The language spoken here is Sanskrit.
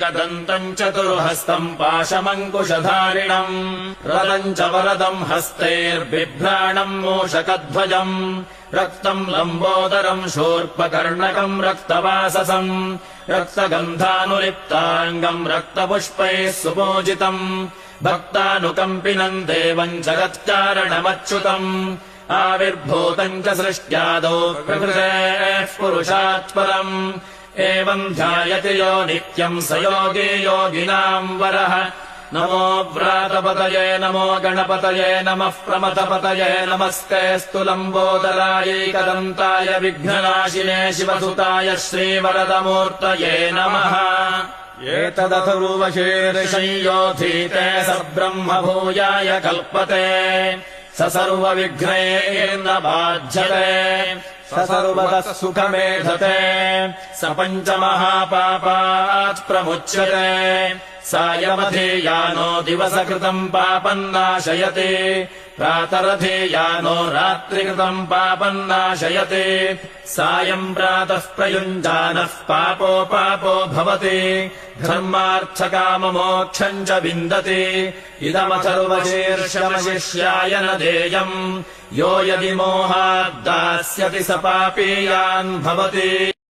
एकदन्तम् चतुर्हस्तम् पाशमङ्कुशधारिणम् रदम् च वरदम् हस्तैर्बिभ्राणम् मूषकध्वजम् रक्तम् लम्बोदरम् शूर्पकर्णकम् रक्तवाससम् रक्तगन्धानुलिप्ताङ्गम् रक्तपुष्पैः सुपूजितम् भक्तानुकम्पिनम् देवम् जगत्कारणमच्युतम् आविर्भूतम् च सृष्ट्यादौ प्रकृतेः पुरुषात् परम् एवम् ध्यायति यो नित्यम् स योगी योगिनाम् वरः नमो व्रातपतये नमो गणपतये नमः प्रमथपतये नमस्तेऽस्तु लम्बोदरायैकदन्ताय विघ्ननाशिने शिवसुताय श्रीवरदमूर्तये नमः एतदथर्वशीर्षयोऽधीते स ब्रह्म भूयाय कल्पते स सर्वविघ्नैर्न बाध्यते स सर्वतः सुखमेधते स पञ्चमहापापात् प्रमुच्यते सायमधीयानो दिवसकृतम् पापम् नाशयति प्रातरधीयानो रात्रिकृतम् पापम् नाशयति सायम् प्रातः प्रयुञ्जानः पापो भवति धर्मार्थकाममोक्षम् च विन्दति इदमथर्वशीर्षमशिष्याय न देयम् यो यदि मोहाद्दास्यति स पापीयान् भवति।